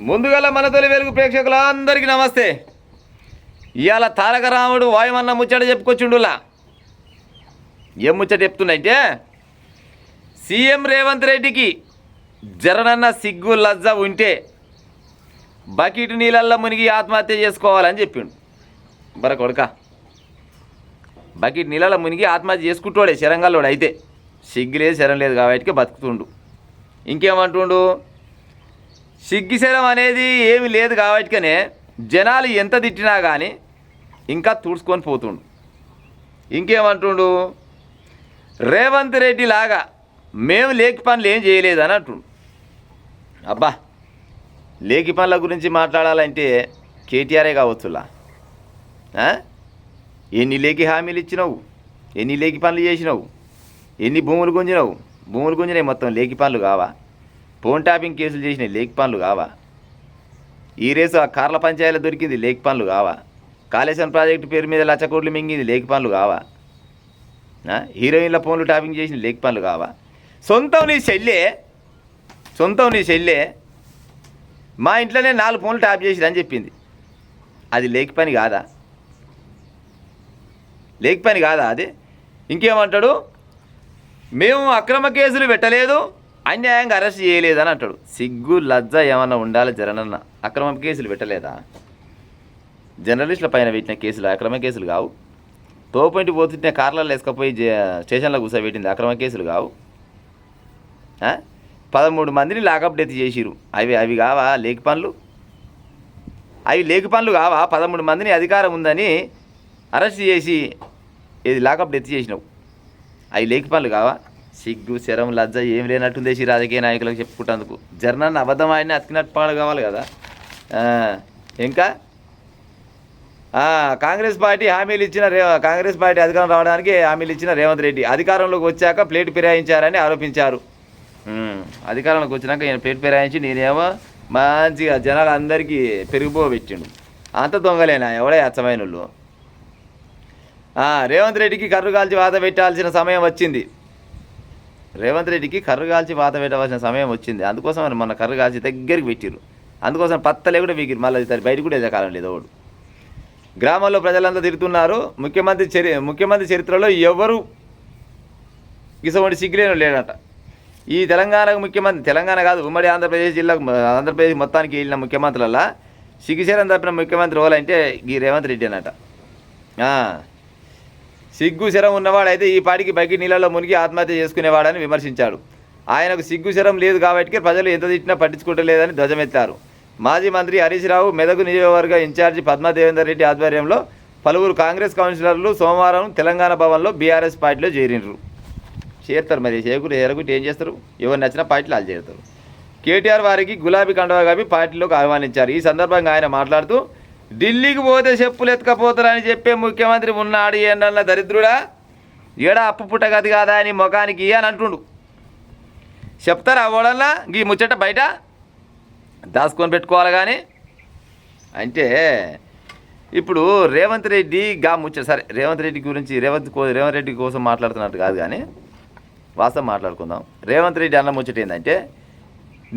ముందుగల మన తొలి వెలుగు ప్రేక్షకులందరికీ నమస్తే. ఇవాళ తారక రాముడు వాయుమన్న ముచ్చట చెప్పుకొచ్చిండులా. ఏం ముచ్చట చెప్తుందంటే, సీఎం రేవంత్ రెడ్డికి జరనన్న సిగ్గు లజ్జ ఉంటే బకెట్ నీళ్ళల్లో మునిగి ఆత్మహత్య చేసుకోవాలని చెప్పిండు. కొడుక బకెట్ నీళ్ళలో మునిగి ఆత్మహత్య చేసుకుంటాడే శరంగాల్లోడు. అయితే సిగ్గు లేదు శరం లేదు కాబట్టి బతుకుతుండు. ఇంకేమంటుండు, సిగ్గు శరం అనేది ఏమి లేదు కాబట్టికనే జనాలు ఎంత తిట్టినా కానీ ఇంకా తుడుచుకొని పోతుండు. ఇంకేమంటుండు, రేవంత్ రెడ్డి లాగా మేము లేకి పనులు ఏం చేయలేదని అంటుండు. అబ్బా, లేకి పనుల గురించి మాట్లాడాలంటే కేటీఆరే కావచ్చులా. ఎన్ని లేకి హామీలు ఇచ్చినావు, ఎన్ని లేకి పనులు చేసినావు, ఎన్ని భూములు గుంజినావు. భూములు గుంజినాయి మొత్తం లేకి పనులు కావా? ఫోన్ ట్యాపింగ్ కేసులు చేసినాయి లేకి పనులు కావా? ఈ రేసు ఆ కార్ల పంచాయతీలో దొరికింది లేకి పనులు కావా? కాళేశ్వరం ప్రాజెక్టు పేరు మీద 1,00,000 కోట్లు మింగింది లేకి పనులు కావా? హీరోయిన్ల ఫోన్లు ట్యాపింగ్ చేసిన లేకి పనులు కావా? సొంతం నీ చెల్లె మా ఇంట్లోనే 4 ఫోన్లు ట్యాప్ చేసిరని చెప్పింది. అది లేకి పని కాదా? లేకి పని కాదా అది? ఇంకేమంటాడు, మేము అక్రమ కేసులు పెట్టలేదు, అన్యాయంగా అరెస్ట్ చేయలేదని అంటాడు. సిగ్గు లజ్జ ఏమన్నా ఉండాలి జరనన్న. అక్రమ కేసులు పెట్టలేదా? జర్నలిస్టుల పైన పెట్టిన కేసులు అక్రమ కేసులు కావు. తోపంటి పోతుంటే కార్లలో వేసుకపోయి స్టేషన్లో కూర్చోబెట్టింది అక్రమ కేసులు కావు. 13 మందిని లాకప్ డెత్ చేసిరు. అవి కావా లేకి పనులు? అవి లేకి పనులు కావా? 13 మందిని అధికారం ఉందని అరెస్ట్ చేసి లాకప్ డెత్ చేసినావు. అవి లేకి పనులు కావా? సిగ్గు శరం లజ్జ ఏం లేనట్టుందేసి రాజకీయ నాయకులకు చెప్పుకుంటేందుకు. జర్నల్ని అబద్ధం ఆయన్ని అతికినట్టు పాడు కావాలి కదా. ఇంకా కాంగ్రెస్ పార్టీ అధికారం రావడానికి హామీలు ఇచ్చిన రేవంత్ రెడ్డి అధికారంలోకి వచ్చాక ప్లేట్ ఫిరాయించారని ఆరోపించారు. అధికారంలోకి వచ్చినాక ఈయన ప్లేట్ ఫిరాయించి నేనేమో మంచిగా జనాలు అందరికీ పెరిగిపోబెట్టిండు. అంత దొంగలేనా ఎవడే అచ్చమైన వాళ్ళు. రేవంత్ రెడ్డికి కర్రు కాల్చి వాత పెట్టాల్సిన సమయం వచ్చింది. రేవంత్ రెడ్డికి కర్రు కాల్చి వాత పెట్టవలసిన సమయం వచ్చింది. అందుకోసం మన కర్రు కాల్చి దగ్గరికి పెట్టిరు. అందుకోసం పత్తలే కూడా వీకిరు. మళ్ళీ బయటకు కూడా ఎదకాలం లేదు ఒకడు. గ్రామాల్లో ప్రజలంతా తిరుగుతున్నారు. ముఖ్యమంత్రి చరిత్రలో ఎవరు ఇసవంటి సిగ్గులేను లేడట. ఈ తెలంగాణకు ముఖ్యమంత్రి, తెలంగాణ కాదు ఉమ్మడి ఆంధ్రప్రదేశ్ మొత్తానికి వెళ్ళిన ముఖ్యమంత్రులలో సిగ్గుశరం తప్పిన ముఖ్యమంత్రి ఎవరంటే ఈ రేవంత్ రెడ్డి అన్నట. సిగ్గు శరం ఉన్నవాడైతే ఈ పాటికి బకెట్ నీళ్ళలో మునిగి ఆత్మహత్య చేసుకునేవాడని విమర్శించాడు. ఆయనకు సిగ్గు శరం లేదు కాబట్టి ప్రజలు ఎంత తిట్టినా పట్టించుకోవట్లేదని ధ్వజమెత్తారు. మాజీ మంత్రి హరీష్ రావు, మెదక్ నియోజకవర్గ ఇన్ఛార్జి పద్మాదేవేందర్ రెడ్డి ఆధ్వర్యంలో పలువురు కాంగ్రెస్ కౌన్సిలర్లు సోమవారం తెలంగాణ భవన్లో బీఆర్ఎస్ పార్టీలో చేరుతారు. మరి చేరకుంటే ఏం చేస్తారు? ఎవరు నచ్చిన పార్టీలు వాళ్ళు చేరుతారు. కేటీఆర్ వారికి గులాబీ కండువా కప్పి పార్టీలోకి ఆహ్వానించారు. ఈ సందర్భంగా ఆయన మాట్లాడుతూ, ఢిల్లీకి పోతే చెప్పులు ఎత్తుకపోతారని చెప్పే ముఖ్యమంత్రి ఉన్నాడు ఏంటన్న దరిద్రుడా, ఏడా అప్పు పుట్టగది కాదా అని ముఖానికి అని అంటుండు. చెప్తారా ఓడల్లా ఈ ముచ్చట బయట దాచుకొని పెట్టుకోవాలి. కానీ అంటే ఇప్పుడు రేవంత్ రెడ్డి ముచ్చట సరే, రేవంత్ రెడ్డి గురించి రేవంత్ రెడ్డి కోసం మాట్లాడుతున్నట్టు కాదు, కానీ వాస్తవం మాట్లాడుకుందాం. రేవంత్ రెడ్డి అన్న ముచ్చట ఏంటంటే,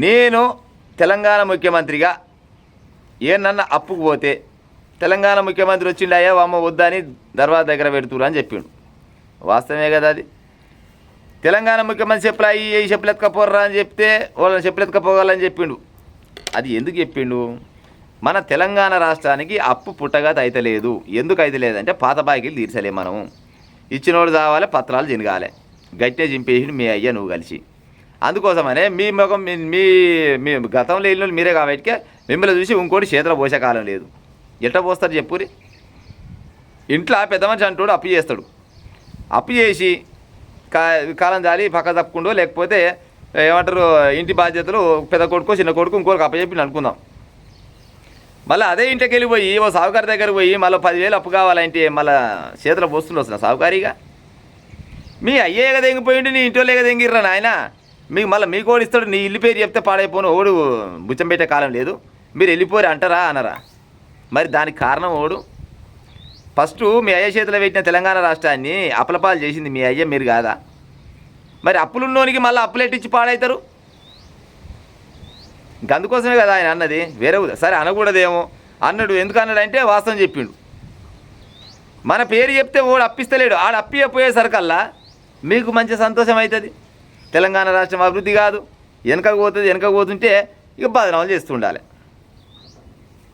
నేను తెలంగాణ ముఖ్యమంత్రిగా ఏనన్నా అప్పుకు పోతే తెలంగాణ ముఖ్యమంత్రి వచ్చిండయ్యా అమ్మ వద్దని దర్వాజా దగ్గర పెడుతురు అని చెప్పిండు. వాస్తవమే కదా అది. తెలంగాణ ముఖ్యమంత్రి చెప్పులు ఎత్తుకపోర్రా అని చెప్తే వాళ్ళని చెప్పులు ఎత్తుకపోవాలని చెప్పిండు. అది ఎందుకు చెప్పిండు? మన తెలంగాణ రాష్ట్రానికి అప్పు పుట్టగత అయితలేదు. ఎందుకు అయితలేదంటే పాత బాకీలు తీర్చలే. మనము ఇచ్చినోడు కావాలి, పత్రాలు జినగాలి. గట్టే చింపేసి మీ అయ్యా నువ్వు కలిసి. అందుకోసమనే మీ ముఖం మీ గతంలో వెళ్ళిన మీరే కాబట్టి మిమ్మల్ని చూసి ఇంకోటి చేతుల పోసే కాలం లేదు. ఎట్లా పోస్తారు చెప్పురి? ఇంట్లో పెద్ద మనిషి అంటాడు అప్పు చేస్తాడు. అప్పు చేసి కాలం జాలి పక్క తప్పుకుండో, లేకపోతే ఏమంటారు ఇంటి బాధ్యతలు పెద్ద కొడుకో చిన్న కొడుకు ఇంకోరికి అప్పచెప్పి అనుకుందాం. మళ్ళీ అదే ఇంటికి వెళ్ళిపోయి ఓ సావుకారి దగ్గర పోయి మళ్ళీ 10,000 అప్పు కావాలంటే మళ్ళీ చేతుల పోస్తులు వస్తున్నా సావుకారిగా. మీ అయ్యేగ తెంగిపోయిండు, నీ ఇంట్లో లేక తెంగిర్రా నాయన. మీకు మళ్ళీ మీ కోడి ఇస్తాడు, నీ ఇల్లు పేరు చెప్తే పాడైపోను ఓడు బుచ్చం పెట్టే కాలం లేదు. మీరు వెళ్ళిపోరు అంటారా అనరా? మరి దానికి కారణం ఓడు. ఫస్ట్ మీ అయ్య చేతిలో పెట్టిన తెలంగాణ రాష్ట్రాన్ని అప్పలపాలు చేసింది మీ అయ్య, మీరు కాదా? మరి అప్పులున్నోనికి మళ్ళీ అప్పులెట్టించి పాడవుతారు. అందుకోసమే కదా ఆయన అన్నది, వేరే సరే అనకూడదేమో అన్నాడు. ఎందుకు అన్నాడంటే వాస్తవం చెప్పిండు. మన పేరు చెప్తే ఓడు అప్పిస్తలేడు, ఆడు అప్పిపోయేసరికల్లా మీకు మంచి సంతోషం అవుతుంది. తెలంగాణ రాష్ట్రం అభివృద్ధి కాదు, వెనక పోతుంటే ఇక బదనాలు చేస్తూ ఉండాలి.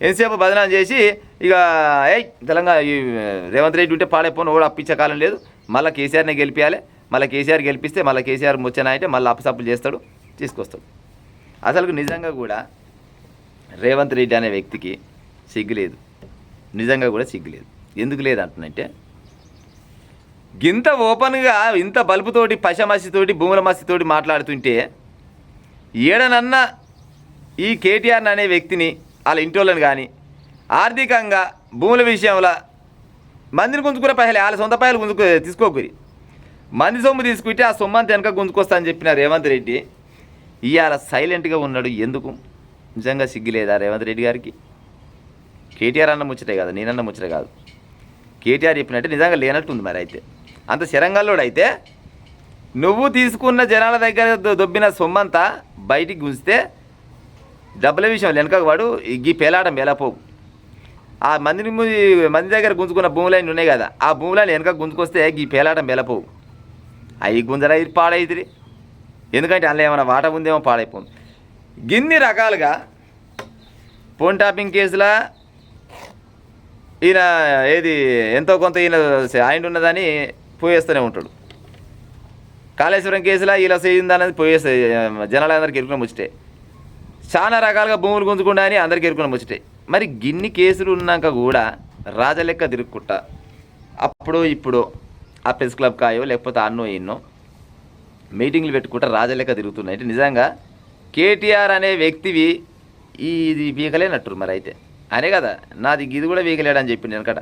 ఎంతసేపు బదనాలు చేసి ఇక తెలంగాణ రేవంత్ రెడ్డి ఉంటే పాడైపోయిన ఓడు అప్పించే కాలం లేదు, మళ్ళీ కేసీఆర్నే గెలిపించాలి, మళ్ళీ కేసీఆర్ గెలిపిస్తే మళ్ళీ కేసీఆర్ ముచ్చనా అంటే మళ్ళీ అప్పసప్పులు చేస్తాడు, తీసుకొస్తాడు. అసలు నిజంగా కూడా రేవంత్ రెడ్డి అనే వ్యక్తికి సిగ్గులేదు, నిజంగా కూడా సిగ్గులేదు. ఎందుకు లేదు అంటున్నంటే, గింత ఓపెన్గా ఇంత బల్బుతోటి పశమసితోటి భూముల మసితోటి మాట్లాడుతుంటే ఏడనన్నా ఈ కేటీఆర్ అనే వ్యక్తిని వాళ్ళ ఇంటోళ్ళని కానీ ఆర్థికంగా భూముల విషయంలో మందిని గుంజుకునే పైసలు వాళ్ళ సొంత పైసలు తీసుకోకూరి, మంది సొమ్ము తీసుకుంటే ఆ సొమ్ము అంతా వెనక గుంజుకొస్తా అని చెప్పిన రేవంత్ రెడ్డి ఇవాళ సైలెంట్గా ఉన్నాడు. ఎందుకు? నిజంగా సిగ్గులేదా రేవంత్ రెడ్డి గారికి? కేటీఆర్ అన్న ముచ్చటే కాదు, నేనన్న ముచ్చటే కాదు, కేటీఆర్ చెప్పినట్టే నిజంగా లేనట్టుంది. మరి అయితే అంత శరంగల్లోడు అయితే నువ్వు తీసుకున్న జనాల దగ్గర దొబ్బిన సొమ్మంతా బయటికి గుంజితే డబ్బుల విషయం వెనకకు వాడు ఈ పేలాటం ఎలా పోవు. ఆ మంది దగ్గర గుంజుకున్న భూములన్నీ ఉన్నాయి కదా, ఆ భూములని వెనక గుంజుకొస్తే ఈ పేలాటం బెలపోవు. అవి గుంజరా ఇది పాడైతుంది. ఎందుకంటే అందులో ఏమైనా వాట ఉందేమో పాడైపోతుంది. గిన్ని రకాలుగా ఫోన్ టాపింగ్ కేసులా ఈయన ఎంతో కొంత ఈయన ఆయన ఉన్నదని పోయేస్తూనే ఉంటాడు. కాళేశ్వరం కేసులా ఇలా చేయిందన్నది పోయేస్తే జనాలందరికీ ఎరుకున్న ముచ్చటే. చాలా రకాలుగా భూములు గుంజుకుండా అని అందరికీ ఎరుకున్న ముచ్చటే. మరి గిన్ని కేసులు ఉన్నాక కూడా రాజలెక్క తిరుగుకుంటా అప్పుడు ఇప్పుడు ఆ ప్రెస్ క్లబ్ కాయో లేకపోతే అన్నో ఎన్నో మీటింగ్లు పెట్టుకుంటా రాజలెక్క తిరుగుతున్నాయి. అంటే నిజంగా కేటీఆర్ అనే వ్యక్తివి ఇది వీకలేనట్టు. మరి అయితే అనే కదా నాది ఇది కూడా వీకలేడని చెప్పింది వెనకట.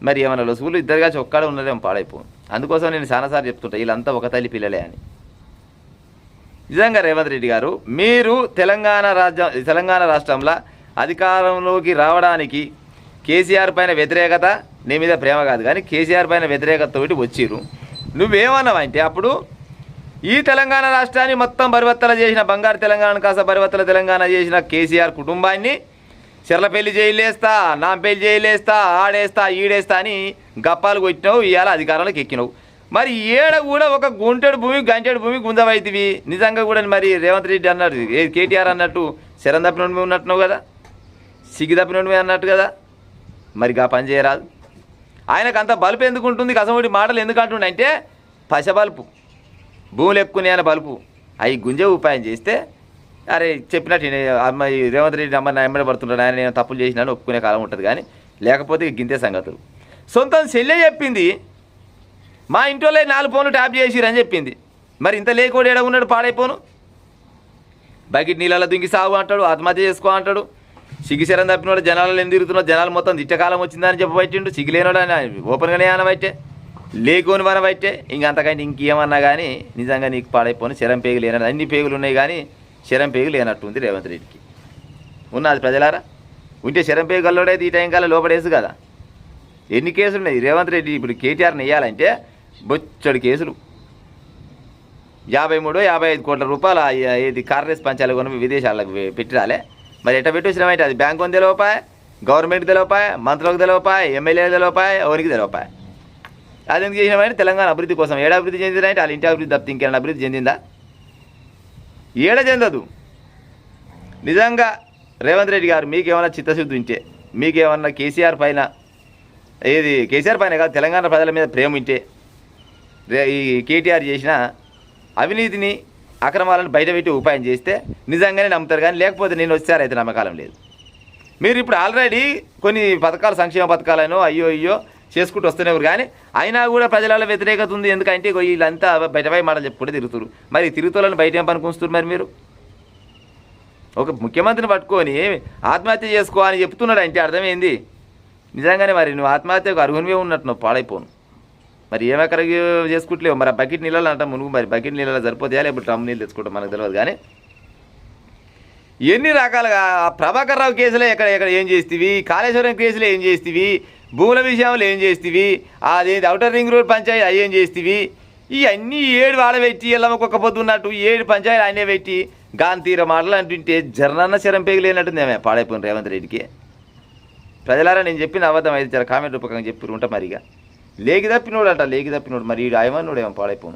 మరి ఏమన్నా లొసుగులు ఇద్దరుగా ఒక్కడ ఉన్నదేమో పాడైపో. అందుకోసం నేను చాలాసార్లు చెప్తుంటా వీళ్ళంతా ఒక తల్లి పిల్లలే అని. నిజంగా రేవంత్ రెడ్డి గారు మీరు తెలంగాణ రాష్ట్రంలో అధికారంలోకి రావడానికి కేసీఆర్ పైన వ్యతిరేకత, నీ మీద ప్రేమ కాదు కానీ కేసీఆర్ పైన వ్యతిరేకతతోటి వచ్చిర్రు. నువ్వేమన్నావంటే అప్పుడు ఈ తెలంగాణ రాష్ట్రాన్ని మొత్తం పరివర్తన చేసిన, బంగారు తెలంగాణ కాస్త పరివర్తన తెలంగాణ చేసిన కేసీఆర్ కుటుంబాన్ని చెర్లపల్లి జైలేస్తా, నాంపల్లి జైలేస్తా, ఆడేస్తా ఈడేస్తా అని గప్పాలు కొట్టినావు. ఇవాళ అధికారంలోకి ఎక్కినావు. మరి ఏడ కూడా ఒక గుంటెడు భూమి గంటెడు భూమి గుంజవైతివి. నిజంగా కూడా మరి రేవంత్ రెడ్డి అన్నట్టు కేటీఆర్ అన్నట్టు శరం తప్పినోడివి ఉన్నట్టున్నావు కదా, సిగ్గు తప్పినోడివి అన్నట్టు కదా. మరి గా పని చేయరాదు. ఆయనకు అంత బలుపు ఎందుకు ఉంటుంది, కసముడి మాటలు ఎందుకు అంటుండే అంటే పశబలుపు, భూములు ఎక్కునే అనే బలుపు. అవి గుంజే ఉపాయం చేస్తే అరే చెప్పినట్టు అమ్మాయి రేవంత్ రెడ్డి అమ్మ నా ఎమ్మడి పడుతుంటాడు, ఆయన నేను తప్పులు చేసినాను ఒప్పుకునే కాలం ఉంటుంది. కానీ లేకపోతే గింతే సంగతులు. సొంతం చెల్లె చెప్పింది మా ఇంట్లో 4 ఫోన్లు ట్యాప్ చేసిరని చెప్పింది. మరి ఇంత లేకోడు ఏడ ఉన్నాడు పాడైపోను. బకెట్ నీళ్ళలో దుంగి సాగు అంటాడు, ఆత్మహత్య చేసుకో అంటాడు. సిగ్గుశరం తప్పినోడు జనాలలో ఎందుకు తిరుగుతున్నాడు, జనాలు మొత్తం దిట్టకాలం వచ్చిందని చెప్పబట్టిండు. సిగ్గులేనోడు అని ఓపెన్గానే అనబట్టే, లేకోని అనబట్టే. ఇంకంతకంటే ఇంకేమన్నా కానీ నిజంగా నీకు పాడైపోను. శరం పేగు లేనట్టు, అన్ని పేగులు ఉన్నాయి కానీ శరం పేగు లేనట్టుంది రేవంత్ రెడ్డికి. ఉన్నది ప్రజలారా, ఉంటే శరం పేగు గల్లోడైతే ఈ టైం కాలం లోపడేసు కదా. ఎన్ని కేసులు ఉన్నాయి రేవంత్ రెడ్డి ఇప్పుడు కేటీఆర్ని వేయాలంటే బొచ్చడి కేసులు. 53-55 కోట్ల రూపాయలు ఏది కాంగ్రెస్ పంచాలు కొని విదేశాలకు పెట్టిరాలే. మరి ఎట్లా పెట్టొచ్చినామంటే అది బ్యాంకు అని తెలియపాయ, గవర్నమెంట్కి తెలియపాయ, మంత్రులకు తెలియపాయ, ఎమ్మెల్యేలకు తెలియపాయ, ఎవరికి తెలియపాయ. అది ఎందుకు చేసినామంటే తెలంగాణ అభివృద్ధి కోసం. ఏడా అభివృద్ధి చెందిందంటే వాళ్ళ ఇంటి అభివృద్ధి తప్పితే ఇంకేమైనా అభివృద్ధి చెందిందా? ఏడ చెందదు. నిజంగా రేవంత్ రెడ్డి గారు మీకేమైనా చిత్తశుద్ధి ఉంటే, మీకేమన్నా కేసీఆర్ పైన కేసీఆర్ పైన కాదు తెలంగాణ ప్రజల మీద ప్రేమ ఉంటే ఈ కేటీఆర్ చేసిన అవినీతిని అక్రమాలను బయటపెట్టి ఉపాయం చేస్తే నిజంగానే నమ్ముతారు. కానీ లేకపోతే నేను వచ్చారైతే నమ్మకాలం లేదు. మీరు ఇప్పుడు ఆల్రెడీ కొన్ని పథకాలు, సంక్షేమ పథకాలను అయ్యో చేసుకుంటూ వస్తున్నారు. కానీ అయినా కూడా ప్రజల వ్యతిరేకత ఉంది. ఎందుకంటే వీళ్ళంతా బయటపై మాటలు చెప్పుకుంటే తిరుగుతారు. మరి తిరుగుతులను బయట ఏం పనుకొస్తారు? మరి మీరు ఒక ముఖ్యమంత్రిని పట్టుకొని ఆత్మహత్య చేసుకో అని చెప్తున్నాడు అంటే అర్థమైంది. నిజంగానే మరి నువ్వు ఆత్మహత్యకు అర్హునివే ఉన్నట్టు నువ్వు పాడైపోను. మరి ఏమెక్కడ చేసుకుంటలేవు. మరి ఆ బకెట్ నీళ్ళలో అంటాం మునుగు. మరి బకెట్ నీళ్ళలో సరిపోతాయా లేకపోతే డ్రమ్ నీళ్ళు తెచ్చుకుంటాం మనకు తెలియదు. కానీ ఎన్ని రకాలుగా ప్రభాకర్ రావు కేసులో ఎక్కడ ఏం చేస్తీవి, కాళేశ్వరం కేసులో ఏం చేస్తీవి, భూముల విషయంలో ఏం చేస్తీవి, అదేంటి ఔటర్ రింగ్ రోడ్ పంచాయతీ అవి ఏం చేస్తీవి, ఇవన్నీ 7 వాడబెట్టి ఎల్లమ్మకొక్క పొద్దు ఉన్నట్టు 7 పంచాయతీలు ఆయనే పెట్టి గాంధీర మాటలు అంటుంటే జర్నన్న శరం పేగలేనట్టుంది ఏమే పాడైపోయిన రేవంత్ రెడ్డికి. ప్రజలారా నేను చెప్పిన అబద్ధం అయితే చాలా కామెంట్ రూపకంగా చెప్పి ఉంటా. మరిగా లేకి తప్పినోడు అంట, లేకి తప్పినోడు మరి ఆయమన్నోడు ఏమో పాడైపోను.